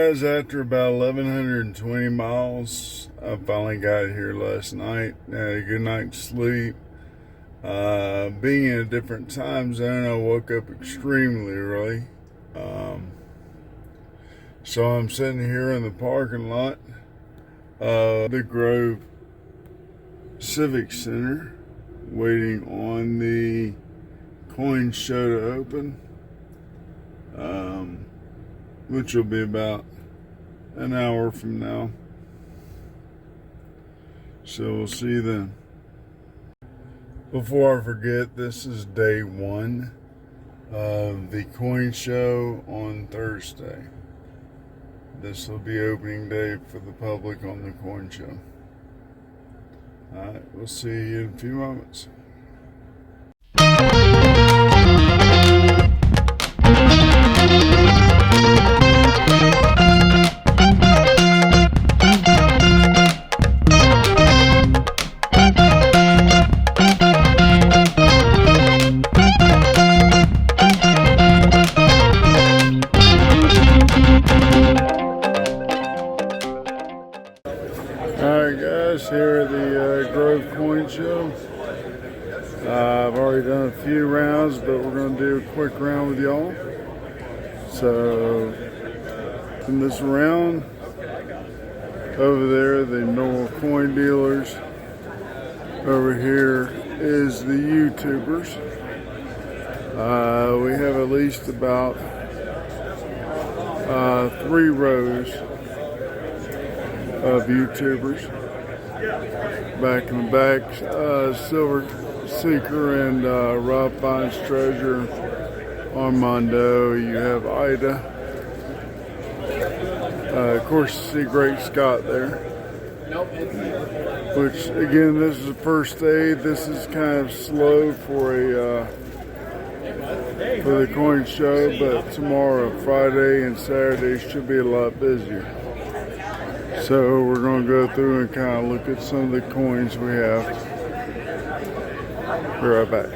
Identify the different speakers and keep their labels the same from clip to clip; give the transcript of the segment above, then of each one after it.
Speaker 1: guys, after about 1,120 miles, I finally got here last night. Had a good night's sleep. Being in a different time zone, I woke up extremely early. So I'm sitting here in the parking lot of the Grove Civic Center, waiting on the coin show to open, which will be about an hour from now. So we'll see you then. Before I forget, this is day one of the coin show on Thursday. This will be opening day for the public on the coin show. Alright, we'll see you in a few moments. Alright guys, here at the Grove Coin Show. I've already done a few rounds, but we're going to do a quick round with y'all. So, in this round, over there, the normal coin dealers. Over here is the YouTubers. We have at least about 3 rows of YouTubers. Back in the back, Silver Seeker and Rob Finds Treasure, Armando. You have Ida. Of course, you see Great Scott there. Which, again, this is the first day. This is kind of slow for the coin show, but tomorrow, Friday and Saturday, should be a lot busier. So we're going to go through and kind of look at some of the coins we have. Be right back.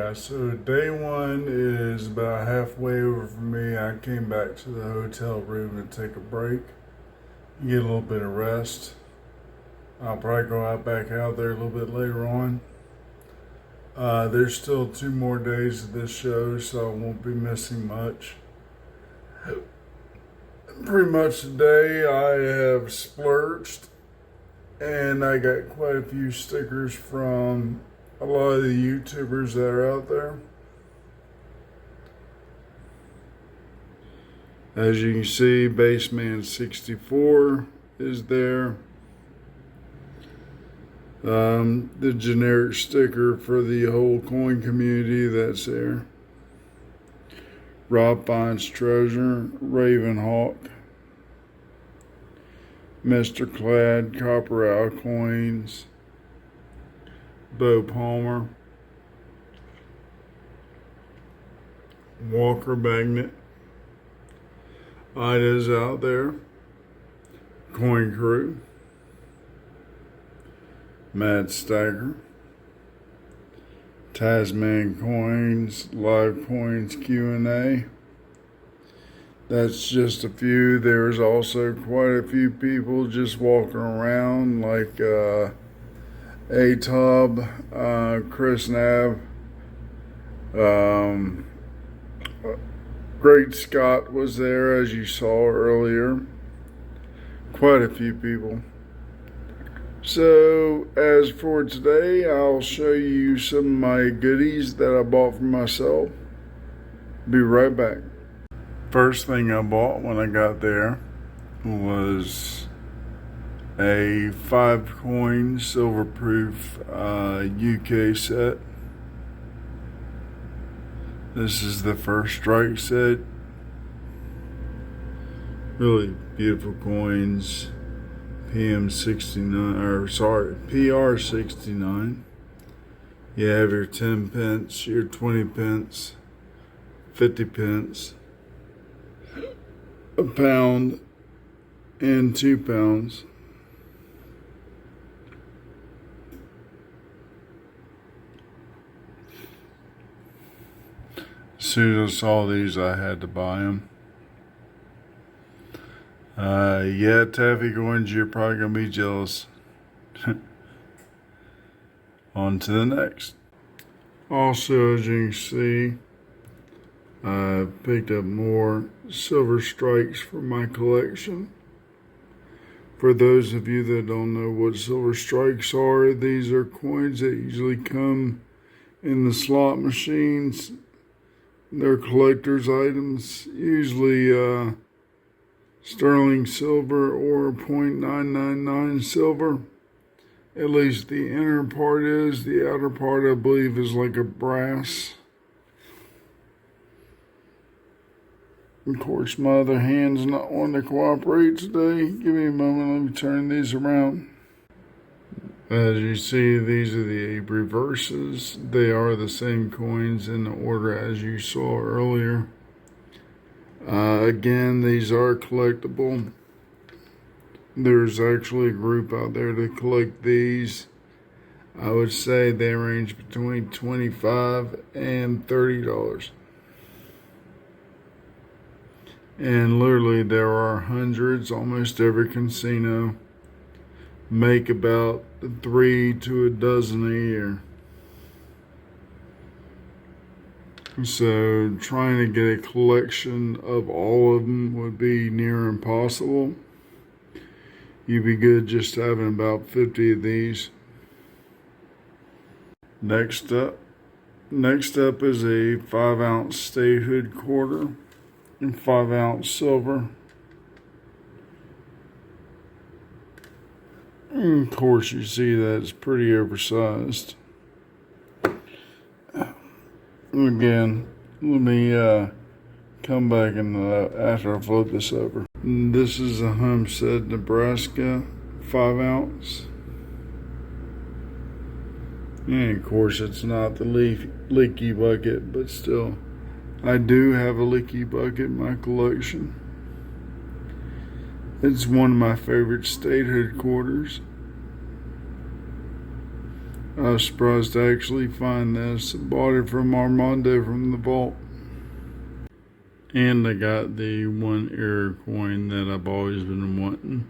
Speaker 1: Yeah, so day one is about halfway over for me. I came back to the hotel room to take a break, get a little bit of rest. I'll probably go back out there a little bit later on. There's still 2 more days of this show, so I won't be missing much. Pretty much today I have splurged, and I got quite a few stickers from a lot of the YouTubers that are out there. As you can see, Baseman64 is there. The generic sticker for the whole coin community that's there. Rob Finds Treasure, Ravenhawk, Mr. Clad, Copper Owl Coins, Beau Palmer, Walker Magnet, Ida's out there, Coin Crew, Mad Stagger, Tazman Coins, Live Coins Q&A. That's just a few. There's also quite a few people just walking around, like A-Tob, Chris Nab, Great Scott was there, as you saw earlier. Quite a few people. So, as for today, I'll show you some of my goodies that I bought for myself. Be right back. First thing I bought when I got there was a 5-coin silver-proof UK set. This is the first strike set. Really beautiful coins. PR69. You have your 10 pence, your 20 pence, 50 pence, a pound, and 2 pounds. As soon as I saw these, I had to buy them. Yeah, Taffy Coins, you're probably going to be jealous. On to the next. Also, as you can see, I picked up more silver strikes for my collection. For those of you that don't know what silver strikes are, these are coins that usually come in the slot machines. They're collector's items, usually sterling silver or 0.999 silver. At least the inner part is. The outer part, I believe, is like a brass. Of course, my other hand's not wanting to cooperate today. Give me a moment, let me turn these around. As you see, these are the reverses. They are the same coins in the order as you saw earlier. Again, these are collectible. There's actually a group out there to collect these. I would say they range between $25 and $30. And literally there are hundreds. Almost every casino make about 3 to a dozen a year. So trying to get a collection of all of them would be near impossible. You'd be good just having about 50 of these. Next up is a 5-ounce statehood quarter in 5-ounce silver. And of course, you see that it's pretty oversized. Again, let me come back after I flip this over. This is a Homestead, Nebraska 5-ounce. And of course, it's not the leaky bucket, but still, I do have a leaky bucket in my collection. It's one of my favorite statehood quarters. I was surprised to actually find this. I bought it from Armando from the vault. And I got the 1 error coin that I've always been wanting.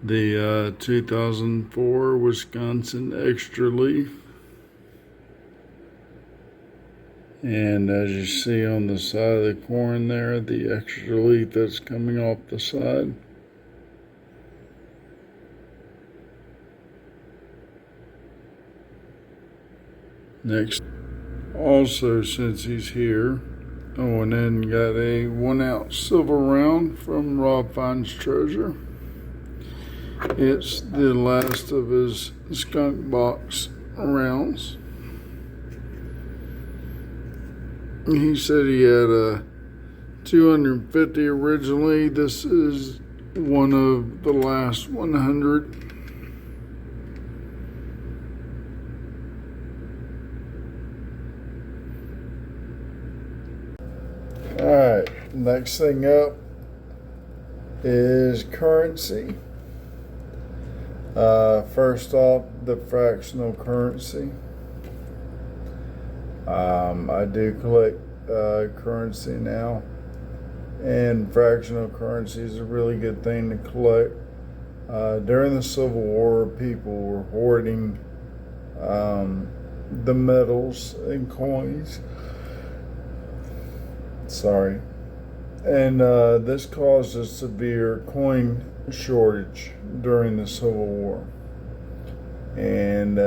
Speaker 1: The 2004 Wisconsin Extra Leaf. And as you see on the side of the coin there, the extra leaf that's coming off the side. Next, also since he's here, I went in and got a 1 ounce silver round from Finds Treasure. It's the last of his skunk box rounds. He said he had a 250 originally. This is one of the last 100. Alright, next thing up is currency. First off, the fractional currency. I do collect currency now, and fractional currency is a really good thing to collect. During the Civil War, people were hoarding the medals and coins. Sorry. And this caused a severe coin shortage during the Civil War. And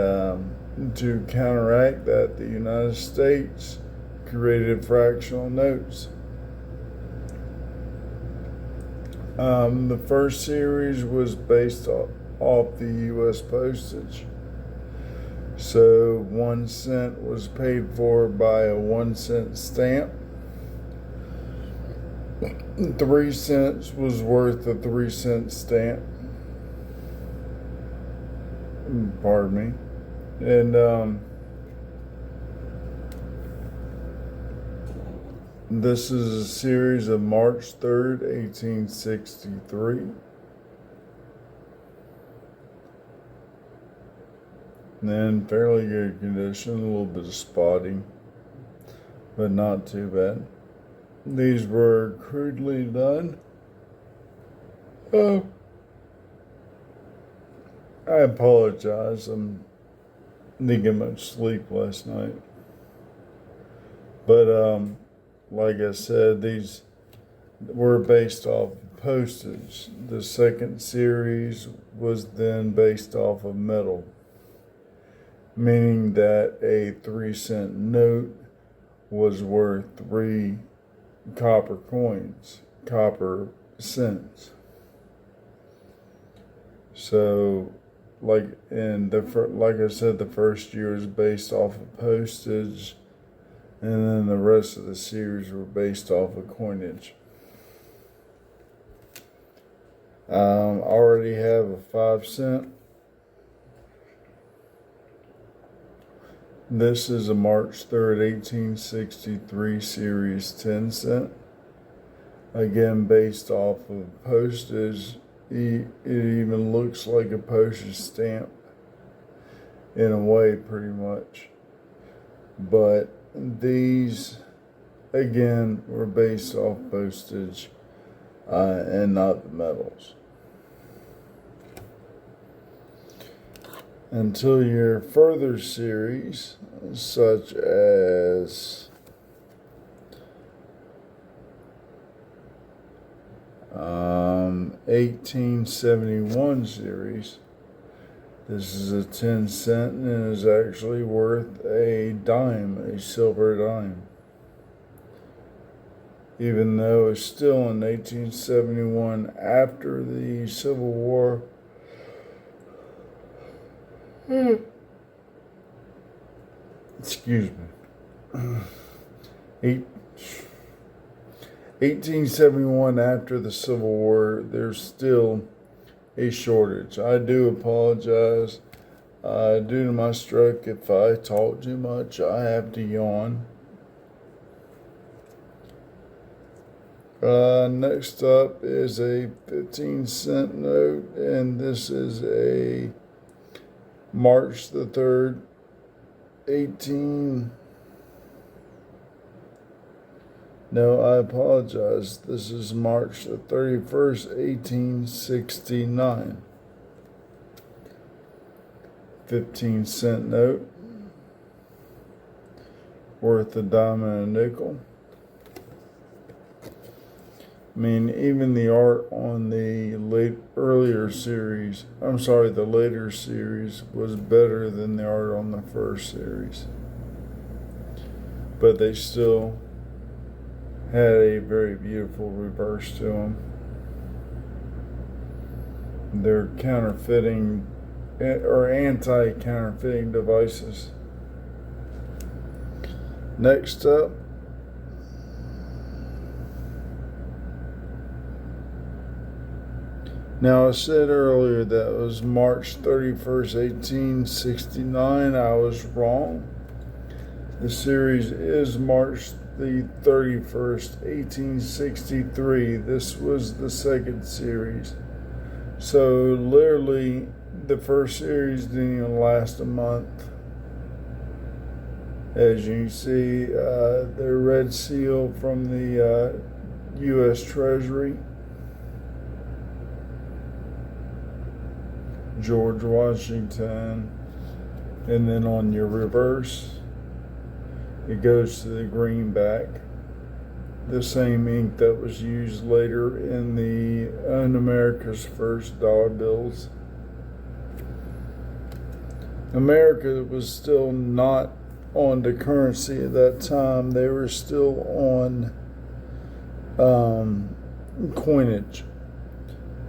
Speaker 1: to counteract that, the United States created fractional notes. The first series was based off the U.S. postage. So 1 cent was paid for by a 1 cent stamp. 3 cents was worth a 3 cent stamp. Pardon me. And this is a series of March 3rd, 1863. And in fairly good condition, a little bit of spotting, but not too bad. These were crudely done. I apologize. I didn't get much sleep last night. But like I said, these were based off postage. The second series was then based off of metal, meaning that a 3 cent note was worth 3 copper coins, copper cents. So, like I said, the first year is based off of postage, and then the rest of the series were based off of coinage. I already have a 5 cent. This is a March 3rd, 1863 series 10 cent. Again, based off of postage. It even looks like a postage stamp in a way, pretty much. But these, again, were based off postage and not the metals. Until your further series, such as 1871 series. This is a 10 cent and is actually worth a dime, a silver dime. Even though it's still in 1871 after the Civil War. Excuse me. 1871 after the Civil War, there's still a shortage. I do apologize due to my stroke. If I talk too much, I have to yawn. Next up is a 15 cent note, and this is a March the 3rd, 18. No, I apologize. This is March the 31st, 1869. 15-cent note. Worth a dime and a nickel. I mean, even the art on the later series was better than the art on the first series. But they still had a very beautiful reverse to them. They're counterfeiting or anti-counterfeiting devices. Next up, now I said earlier that it was March 31st, 1869. I was wrong. The series is March the 31st, 1863. This was the second series. So literally the first series didn't even last a month. As you can see, the red seal from the U.S. Treasury. George Washington. And then on your reverse, it goes to the greenback. The same ink that was used later in America's first dollar bills. America was still not on the currency at that time. They were still on coinage.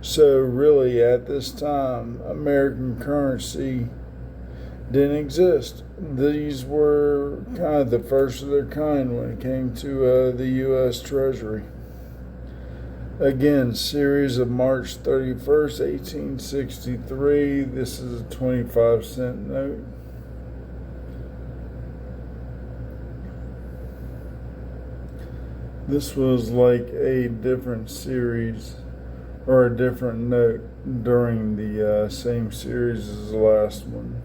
Speaker 1: So really at this time, American currency didn't exist. These were kind of the first of their kind when it came to the U.S. Treasury. Again, series of March 31st, 1863. This is a 25-cent note. This was like a different series or a different note during the same series as the last one.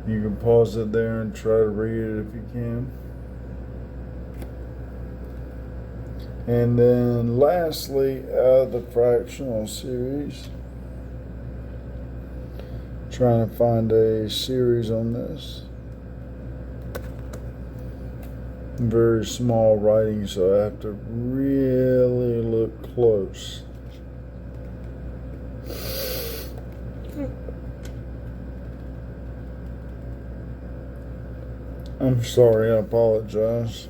Speaker 1: You can pause it there and try to read it if you can. And then lastly, the fractional series. Trying to find a series on this. Very small writing, so I have to really look close. I'm sorry, I apologize.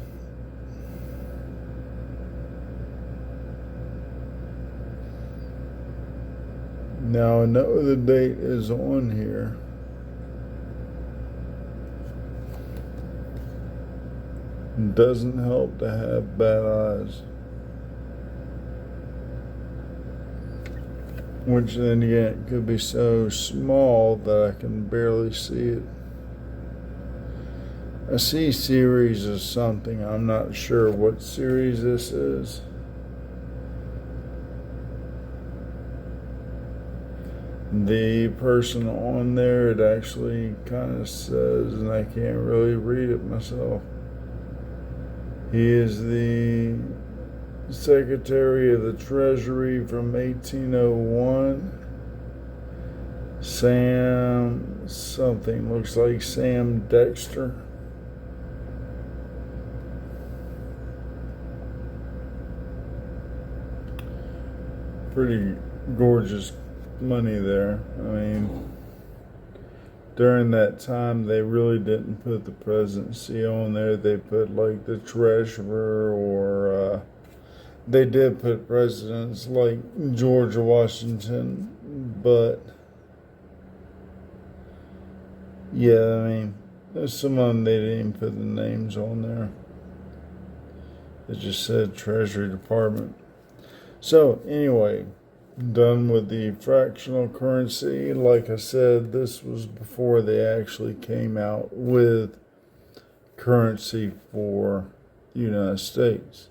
Speaker 1: Now I know the date is on here. It doesn't help to have bad eyes. Which then again could be so small that I can barely see it. I see series of something. I'm not sure what series this is. The person on there, it actually kind of says, and I can't really read it myself. He is the Secretary of the Treasury from 1801. Sam something, looks like Sam Dexter. Pretty gorgeous money there. I mean, during that time, they really didn't put the presidency on there. They put like the treasurer, or they did put presidents like George Washington, but yeah, I mean, there's some of them they didn't even put the names on there. It just said Treasury Department. So anyway, done with the fractional currency. Like I said, this was before they actually came out with currency for the United States.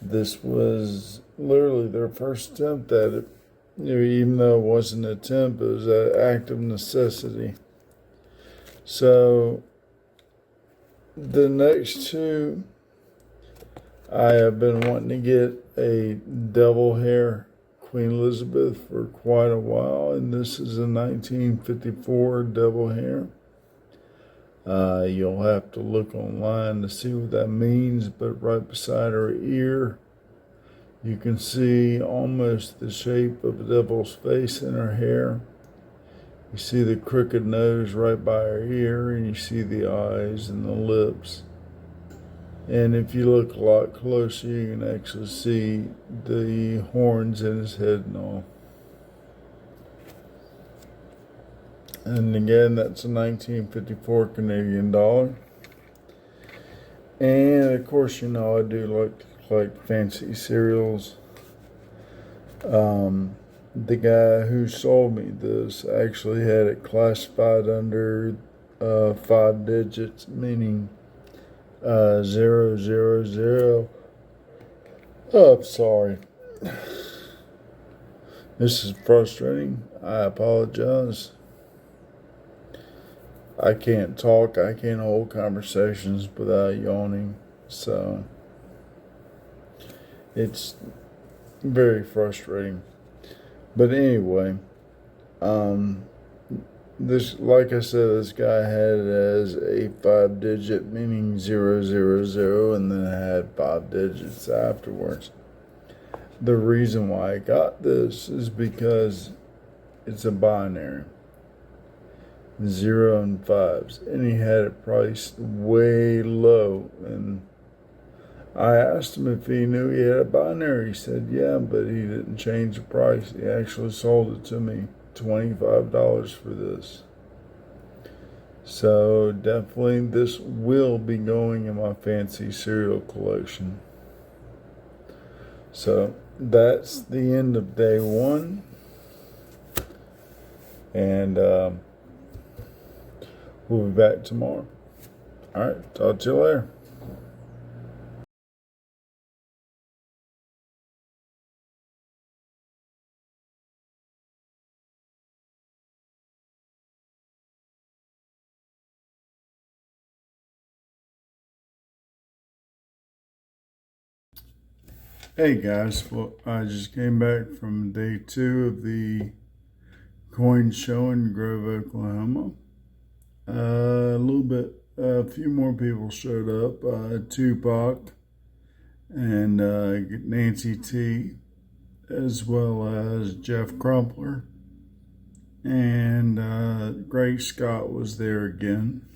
Speaker 1: This was literally their first attempt at it. Even though it wasn't an attempt, it was an act of necessity. So the next two, I have been wanting to get a devil hair Queen Elizabeth for quite a while, and this is a 1954 devil hair. You'll have to look online to see what that means, but right beside her ear, you can see almost the shape of a devil's face in her hair. You see the crooked nose right by her ear, and you see the eyes and the lips. And if you look a lot closer, you can actually see the horns in his head and all. And again, that's a 1954 Canadian dollar. And of course, you know, I do like fancy cereals. The guy who sold me this actually had it classified under 5 digits, meaning 000. Oh, I'm sorry. This is frustrating. I apologize. I can't talk. I can't hold conversations without yawning. So it's very frustrating. But anyway, this, like I said, this guy had it as a 5 digit, meaning 000, and then it had 5 digits afterwards. The reason why I got this is because it's a binary, 0 and 5s, and he had it priced way low. And I asked him if he knew he had a binary. He said, yeah, but he didn't change the price. He actually sold it to me, $25 for this. So definitely this will be going in my fancy cereal collection. So that's the end of day one. And we'll be back tomorrow. All right, talk to you later. Hey guys, well, I just came back from day 2 of the coin show in Grove, Oklahoma. A few more people showed up. Tupac and Nancy T, as well as Jeff Crumpler. And Greg Scott was there again.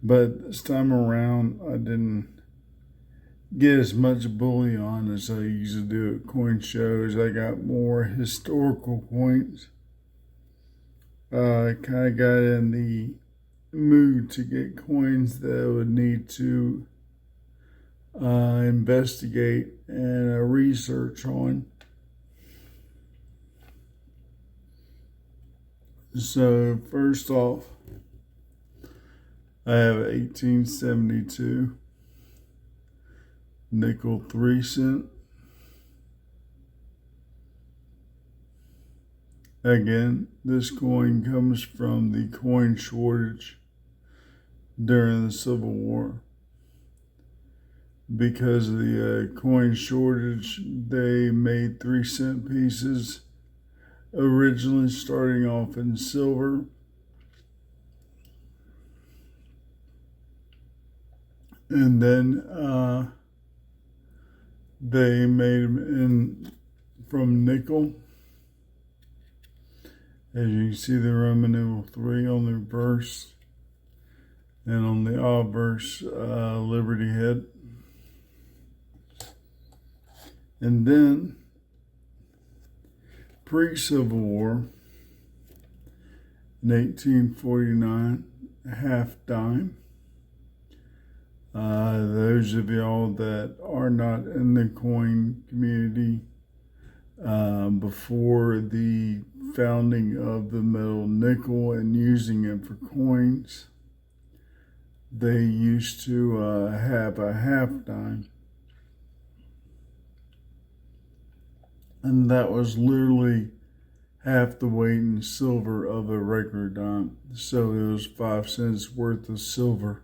Speaker 1: But this time around, I didn't get as much bullion as I usually do at coin shows. I got more historical coins. I kind of got in the mood to get coins that I would need to investigate and research on. So first off, I have 1872 nickel 3-cent. Again, this coin comes from the coin shortage during the Civil War. Because of the coin shortage, they made 3-cent pieces, originally starting off in silver. And then they made them from nickel. As you can see, the Roman numeral 3 on the reverse, and on the obverse, Liberty head. And then, pre-Civil War, in 1849, a half dime. Those of y'all that are not in the coin community before the founding of the metal nickel and using it for coins, they used to have a half dime. And that was literally half the weight in silver of a regular dime. So it was 5 cents worth of silver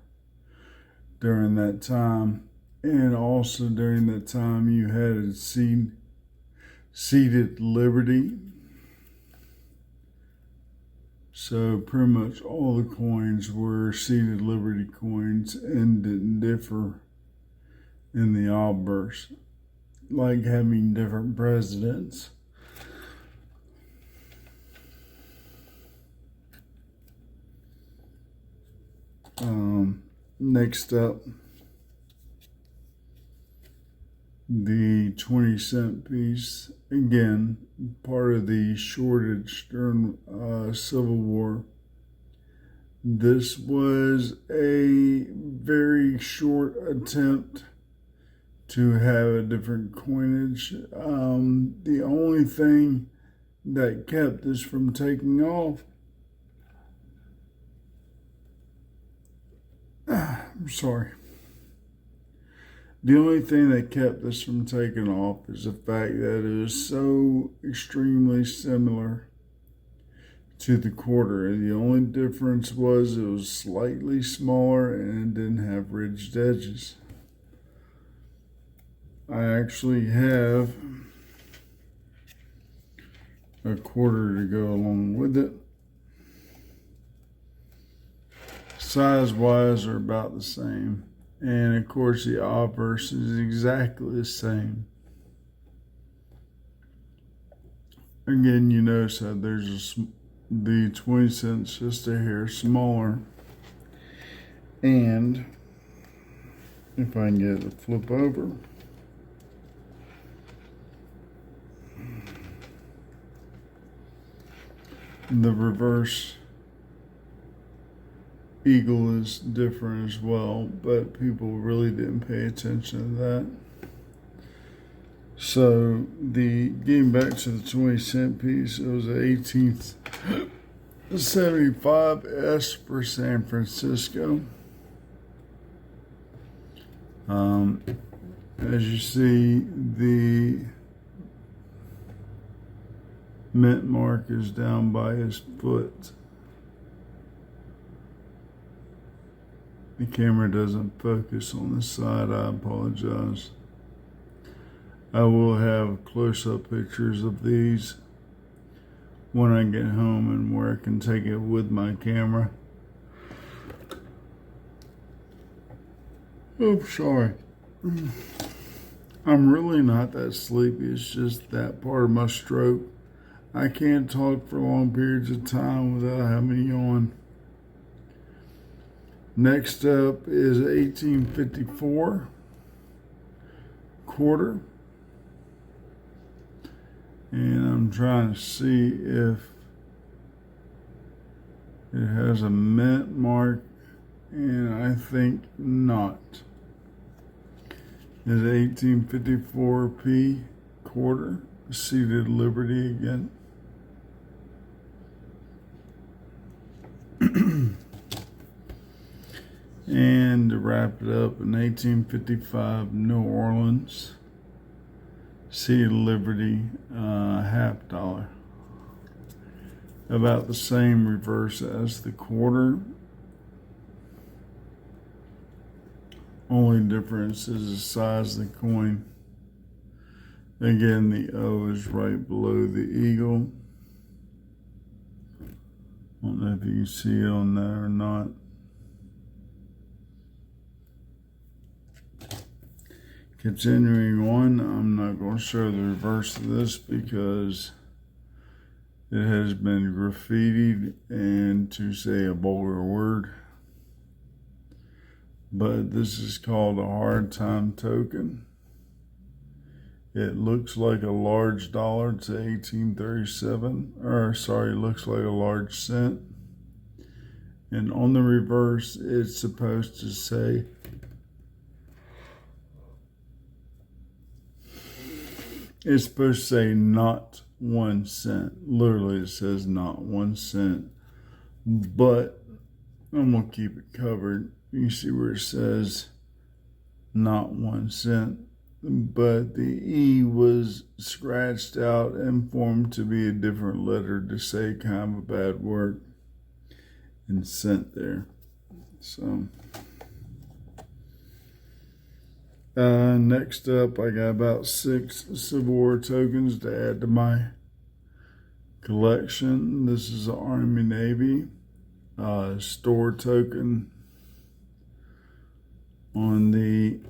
Speaker 1: during that time. And also during that time, you had a seated liberty. So pretty much all the coins were seated liberty coins and didn't differ in the obverse, like having different presidents. Next up, the 20-cent piece, again, part of the shortage during Civil War. This was a very short attempt to have a different coinage. The only thing that kept this from taking off, the only thing that kept this from taking off is the fact that it is so extremely similar to the quarter. The only difference was it was slightly smaller and it didn't have ridged edges. I actually have a quarter to go along with it. Size-wise, are about the same. And of course, the obverse is exactly the same. Again, you notice that there's the 20 cents just a hair smaller. And if I can get it to flip over, the reverse eagle is different as well, but people really didn't pay attention to that. So getting back to the 20-cent piece, it was an 1875 S for San Francisco. As you see, the mint mark is down by his foot. The camera doesn't focus on the side, I apologize. I will have close-up pictures of these when I get home and where I can take it with my camera. Oh, sorry. I'm really not that sleepy. It's just that part of my stroke. I can't talk for long periods of time without having a yawn. Next up is 1854 quarter. And I'm trying to see if it has a mint mark, and I think not. It's 1854p quarter, seated liberty again. And to wrap it up, in 1855, New Orleans, seated liberty, $50. About the same reverse as the quarter. Only difference is the size of the coin. Again, the O is right below the eagle. I don't know if you can see it on there or not. Continuing on, I'm not going to show the reverse of this because it has been graffitied and, to say a vulgar word, but this is called a hard time token. It looks like a large dollar to 1837, it looks like a large cent. And on the reverse, it's supposed to say It's supposed to say not 1 cent. Literally, it says not 1 cent. But I'm going to keep it covered. You see where it says not 1 cent. But the E was scratched out and formed to be a different letter to say kind of a bad word. And cent there. So, next up, I got about 6 Civil War tokens to add to my collection. This is an Army Navy store token. On the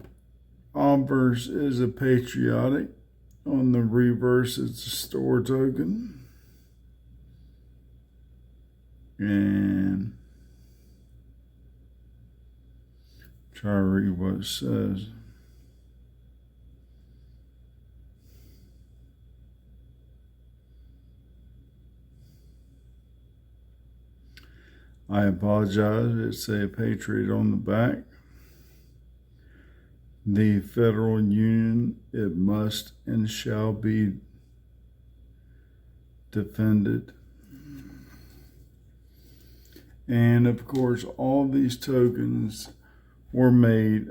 Speaker 1: obverse is a patriotic. On the reverse, it's a store token. And try to read what it says. I apologize. It's a patriot on the back. The Federal Union, it must and shall be defended. And of course, all these tokens were made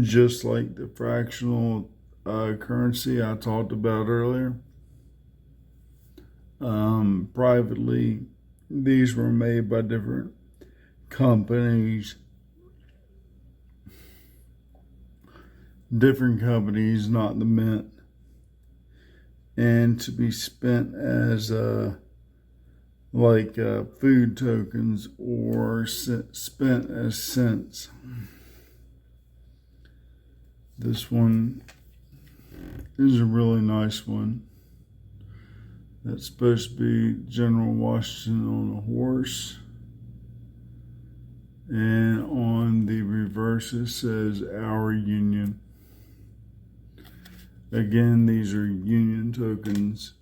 Speaker 1: just like the fractional currency I talked about earlier. Privately, these were made by different companies. Not the mint. And to be spent as food tokens or spent as cents. This one is a really nice one. That's supposed to be General Washington on a horse. And on the reverse it says Our Union. Again, these are Union tokens.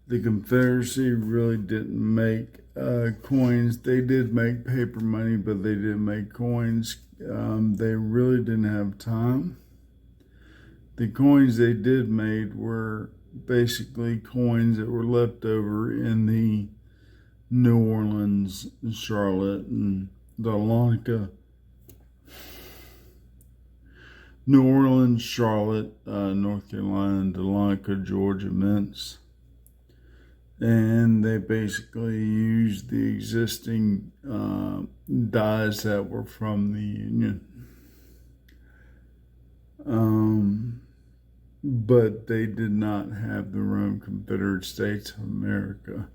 Speaker 1: The Confederacy really didn't make coins. They did make paper money, but they didn't make coins. They really didn't have time. The coins they did make were basically coins that were left over in the New Orleans, Charlotte, and Dahlonega. New Orleans, Charlotte, North Carolina, and Dahlonega, Georgia mints. And they basically used the existing dies that were from the Union. But they did not have their own Confederate States of America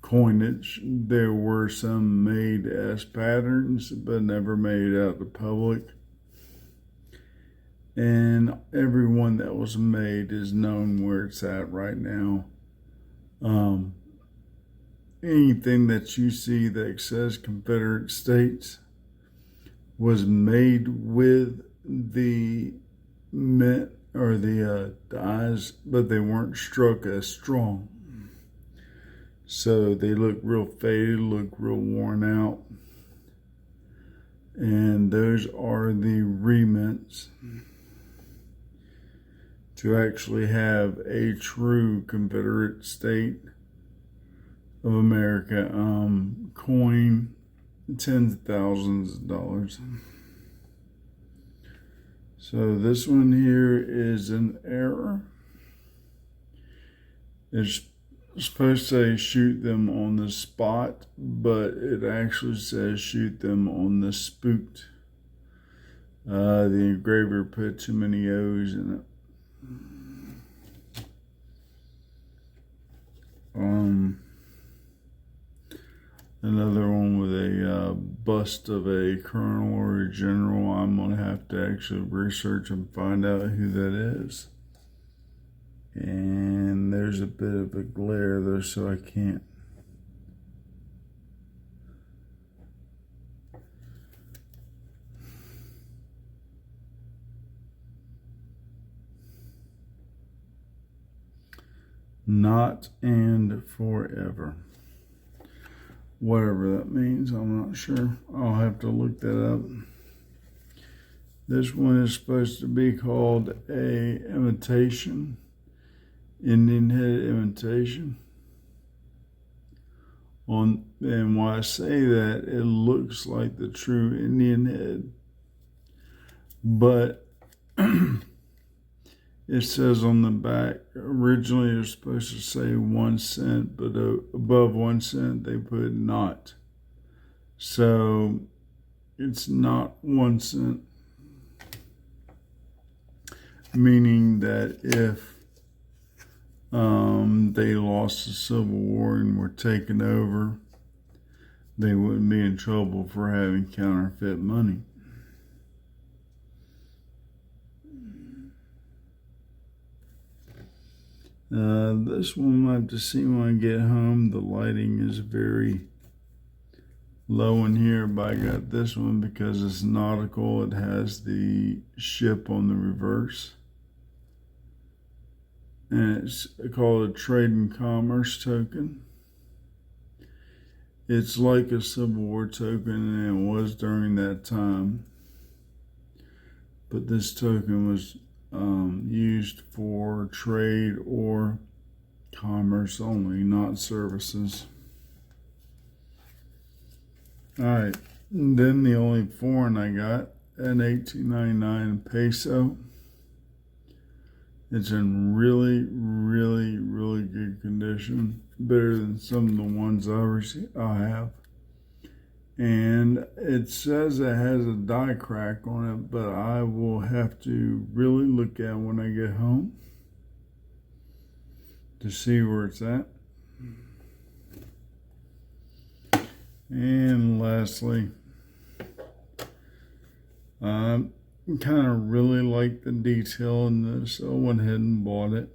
Speaker 1: coinage. There were some made as patterns, but never made out to public. And every one that was made is known where it's at right now. Anything that you see that says Confederate States was made with the mint or the dies, but they weren't struck as strong. So they look real faded, look real worn out. And those are the remints. To actually have a true Confederate State of America coin, tens of thousands of dollars. So this one here is an error. It's supposed to say shoot them on the spot, but it actually says shoot them on the spoot. The engraver put too many O's in it. Another one with a bust of a colonel or a general. I'm going to have to actually research and find out who that is. And there's a bit of a glare there, so I can't. Not and forever. Whatever that means, I'm not sure. I'll have to look that up. This one is supposed to be called a imitation, Indian head imitation. And why I say that, it looks like the true Indian head, but it says on the back, originally it was supposed to say 1 cent, but above 1 cent they put not. So it's not 1 cent, meaning that if they lost the Civil War and were taken over, they wouldn't be in trouble for having counterfeit money. This one we'll have to see when I get home. The lighting is very low in here, but I got this one because it's nautical. It has the ship on the reverse. And it's called a trade and commerce token. It's like a Civil War token, and it was during that time. But this token was used for trade or commerce only, not services. All right, and then the only foreign I got, an 1899 peso. It's in really good condition, better than some of the ones I have. And it says it has a die crack on it, but I will have to really look at it when I get home to see where it's at. And lastly, I kind of really like the detail in this, so I went ahead and bought it.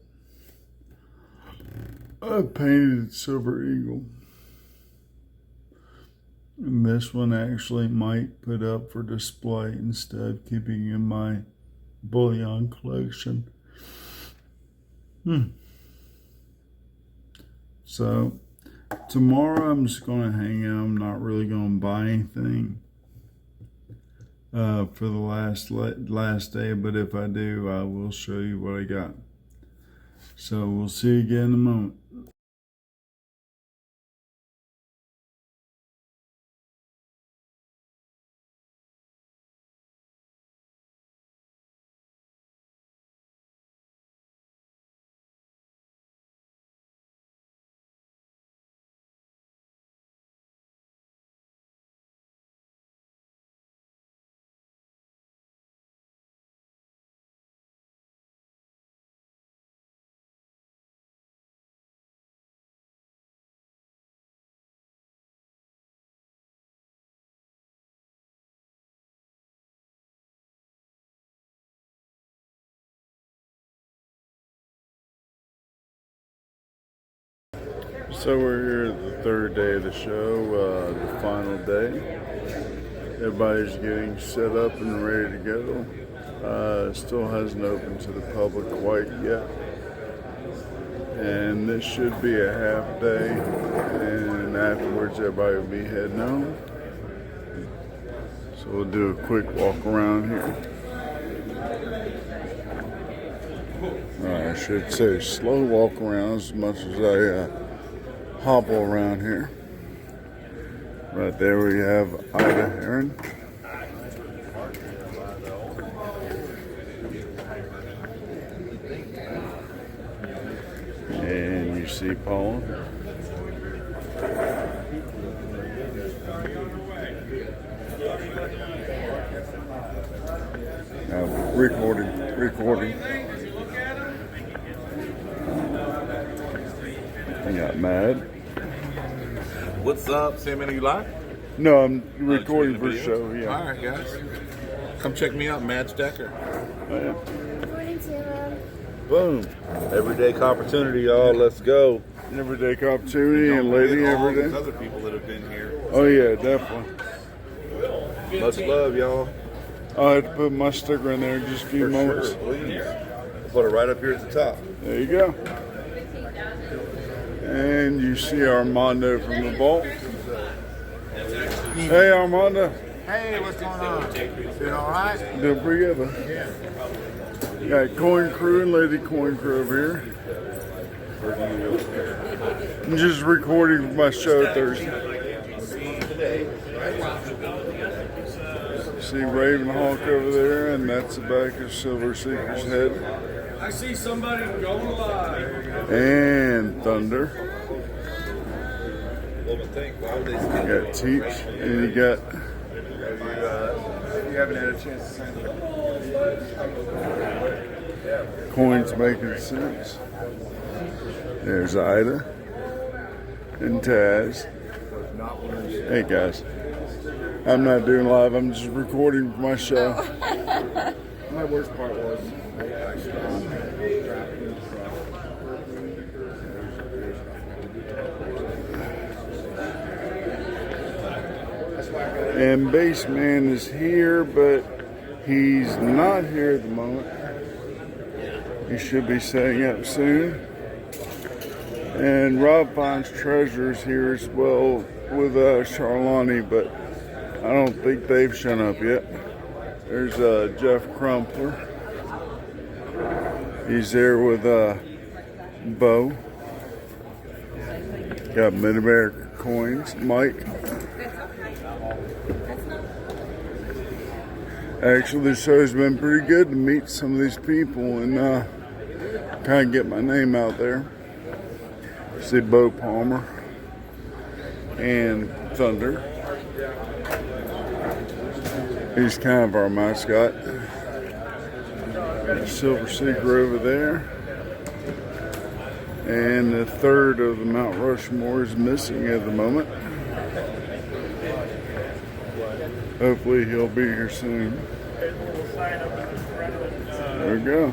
Speaker 1: I painted Silver Eagle. And this one actually might put up for display instead of keeping in my bullion collection. So tomorrow I'm just going to hang out. I'm not really going to buy anything for the last day, but if I do, I will show you what I got. So we'll see you again in a moment. So we're here at the third day of the show, the final day. Everybody's getting set up and ready to go. Still hasn't opened to the public quite yet. And this should be a half day, and afterwards everybody will be heading home. So we'll do a quick walk around here. I should say slow walk around as much as I hobble around here. Right there we have Ida Heron. And you see Paula. Now recording. I got Mad.
Speaker 2: What's up, Sam? Are you live?
Speaker 1: No, I'm recording for a show, yeah.
Speaker 2: All right, guys. Come check me out, Mad Stacker.
Speaker 1: Oh, yeah.
Speaker 3: Morning, Sarah.
Speaker 2: Boom. Everyday Coppertunity, y'all. Let's go.
Speaker 1: Everyday Coppertunity and Lady every day.
Speaker 2: Other people that have been here.
Speaker 1: Oh, yeah, definitely.
Speaker 2: Much love, y'all.
Speaker 1: I'll have to put my sticker in there in just a few moments.
Speaker 2: Sure, please. Put it right up here at the top.
Speaker 1: There you go. And you see Armando from the vault. Hey, Armando.
Speaker 3: Hey, what's going on? Doing all right?
Speaker 1: Doing pretty good, man.
Speaker 3: Yeah.
Speaker 1: Got Coin Crew and Lady Coin Crew over here. I'm just recording for my show Thursday. See Raven Hawk over there, and that's the back of Silver Seeker's head.
Speaker 4: I see somebody going live.
Speaker 1: And Thunder. You got Teach, and you got.
Speaker 3: You haven't had a chance to sign it.
Speaker 1: Coins Makin Cents. There's Ida and Taz. Hey guys, I'm not doing live. I'm just recording for my show.
Speaker 3: My worst part was
Speaker 1: And Baseman is here, but he's not here at the moment. He should be setting up soon. And Rob Finds Treasure is here as well with Charlani, but I don't think they've shown up yet. There's Jeff Crumpler. He's there with Beau. Got Mid-America Coins. Mike. Actually, the show's been pretty good to meet some of these people and kind of get my name out there. See Beau Palmer and Thunder. He's kind of our mascot. Silver Seeker over there. And the third of the Mount Rushmore is missing at the moment. Hopefully he'll be here soon. There we go.